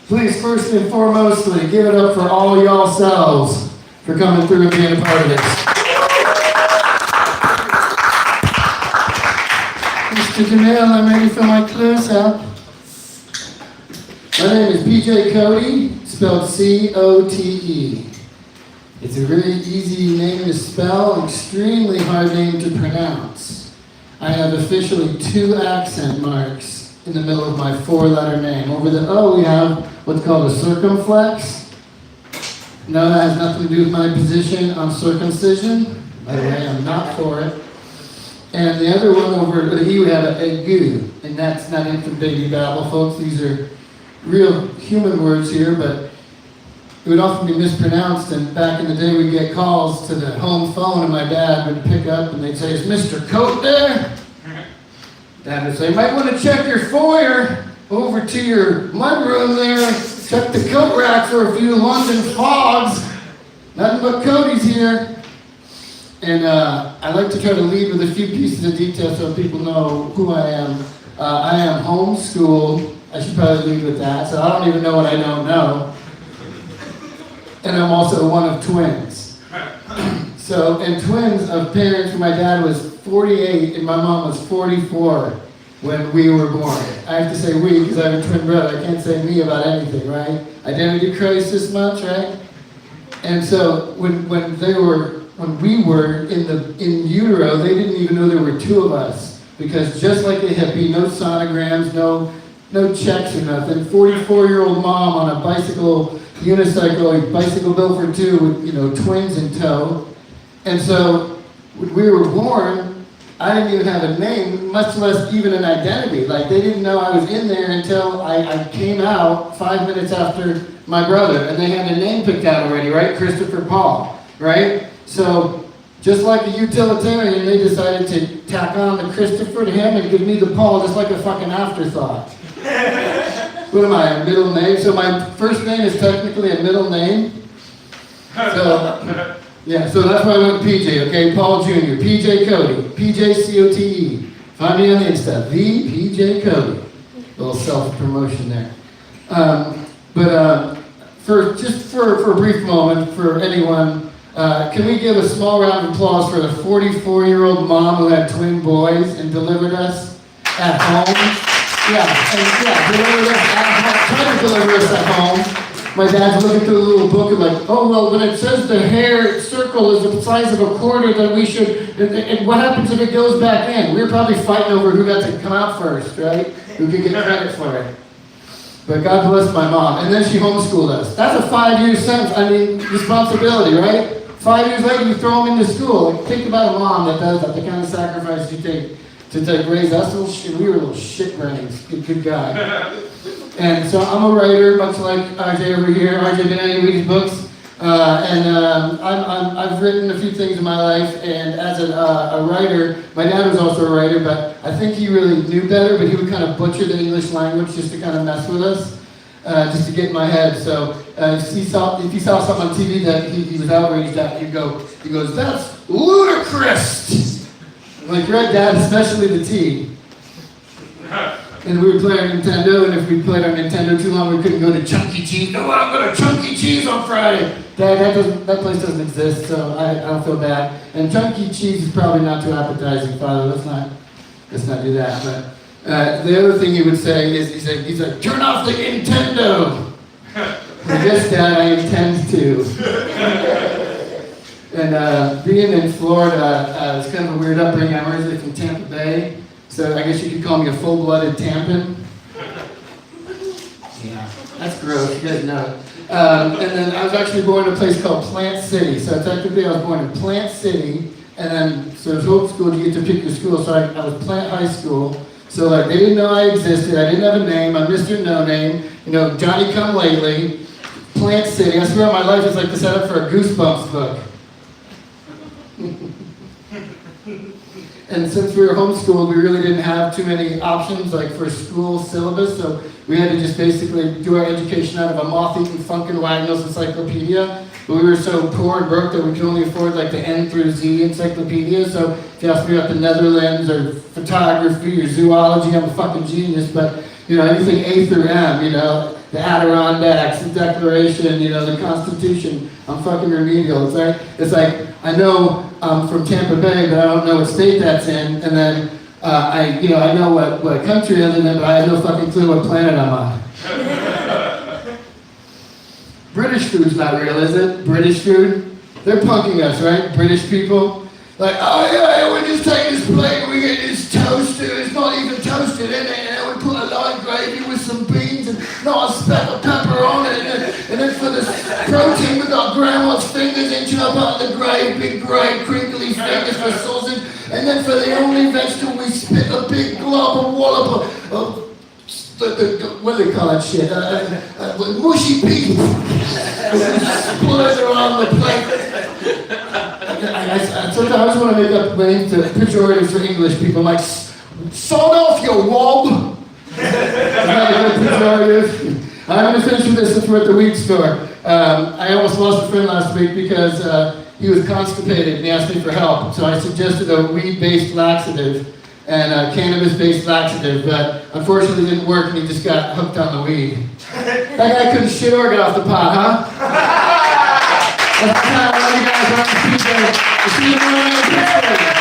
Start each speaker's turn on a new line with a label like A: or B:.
A: Please, first and foremostly, give it up for all y'all selves for coming through and being a part of this. Mr. Jamil, I'm ready for my close-up. My name is PJ Cote, spelled C-O-T-E. It's a really easy name to spell, extremely hard name to pronounce. I have officially 2 accent marks in the middle of my 4-letter name. Over the O, we have what's called a circumflex. No, that has nothing to do with my position on circumcision. By the way, I'm not for it. And the other one over the E, we have a goo, and that's not infant baby babble, folks. These are real human words here, but it would often be mispronounced, and back in the day we'd get calls to the home phone and my dad would pick up and they'd say, "Is Mr. Cote there?" Dad would say, "You might want to check your foyer over to your mudroom there, check the coat rack for a few London fogs. Nothing but Cody's here." And I like to try to lead with a few pieces of detail so people know who I am. I am homeschooled. I should probably lead with that, so I don't even know what I don't know. And I'm also one of twins. And twins of parents, my dad was 48 and my mom was 44 when we were born. I have to say we because I have a twin brother. I can't say me about anything, right? Identity crisis much, right? And so when we were in utero, they didn't even know there were 2 of us because just like a hippie, no sonograms, no checks or nothing. 44-year-old mom on a bicycle, unicycle, a bicycle built for 2 with twins in tow. And so when we were born, I didn't even have a name, much less even an identity. Like they didn't know I was in there until I came out 5 minutes after my brother, and they had a name picked out already, right? Christopher Paul, right? So just like a utilitarian, they decided to tack on the Christopher to him and give me the Paul just like a fucking afterthought. What am I, a middle name? So my first name is technically a middle name. So, yeah, so that's why I went PJ, okay? Paul Jr., PJ Cote, PJ C-O-T-E. Find me on the Insta, the PJ Cote. A little self-promotion there. For a brief moment, for anyone, can we give a small round of applause for the 44-year-old mom who had twin boys and delivered us at home? Delivered us at home. Trying to deliver us at home. My dad's looking through a little book and like, oh, well, when it says the hair circle is the size of a quarter, then we should, and what happens if it goes back in? We were probably fighting over who got to come out first, right? Who could get credit for it. But God bless my mom. And then she homeschooled us. That's a 5-year sentence, responsibility, right? 5 years later, you throw them into school. Like, think about a mom that does that, the kind of sacrifice you take to raise us. We were little shit brains. Good guy. And so I'm a writer, much like RJ over here. RJ been in any of these books. I've written a few things in my life, and as a writer, my dad was also a writer, but I think he really knew better, but he would kind of butcher the English language just to kind of mess with us, just to get in my head. So if he saw something on TV that he was outraged at, he goes, "That's ludicrous!" I'm like, "Right, Dad, especially the T." And we would play our Nintendo, and if we played our Nintendo too long, we couldn't go to Chuck E. Cheese. No, I'm going to Chuck E. Cheese on Friday. Dad, that place doesn't exist, so I don't feel bad. And Chuck E. Cheese is probably not too appetizing, Father. Let's not do that. But the other thing he would say is, he's like, "Turn off the Nintendo." Yes, Dad, I intend to. And being in Florida, it's kind of a weird upbringing. I'm originally from Tampa Bay. So I guess you could call me a full-blooded Tampan. Yeah, that's gross. You guys know it. And then I was actually born in a place called Plant City. So technically I was born in Plant City. And then, so there's Hope School, you get to pick your school. So I was Plant High School. So like they didn't know I existed. I didn't have a name. I'm Mr. No Name. Johnny Come Lately. Plant City. I swear my life is like the setup for a Goosebumps book. And since we were homeschooled, we really didn't have too many options like for school syllabus, so we had to just basically do our education out of a moth-eaten Funkin' Wagnalls encyclopedia. But we were so poor and broke that we could only afford like the N through Z encyclopedia. So if you ask me about the Netherlands or photography or zoology, I'm a fucking genius. But anything A through M, the Adirondacks, the Declaration, you know, the Constitution. I'm fucking remedial. It's like I know I'm from Tampa Bay, but I don't know what state that's in, and then I know what country I live in, but I have no fucking clue what planet I'm on. British food's not real, is it? British food? They're punking us, right? British people. Like, oh yeah, we just take this plate and we get this toasted. It's not even toasted in it, and then we put a light gravy with some beans and not a speck of pepper on it. And then for the protein, we got grandma's fingers inching up out of the grave, big grey crinkly fingers for sausage. And then for the only vegetable, we spit a big glob of wallop of what do they call that shit? Mushy peas. Splatter on the plate. Sometimes I just want to make up names to pejoratives for English people, like sod off, you wob. Pejorative. I'm going to finish with this since we're at the weed store. I almost lost a friend last week because he was constipated and he asked me for help. So I suggested a weed-based laxative and a cannabis-based laxative, but unfortunately it didn't work and he just got hooked on the weed. That guy couldn't shit or get off the pot, huh? That's the time. I love you guys. See you tomorrow night.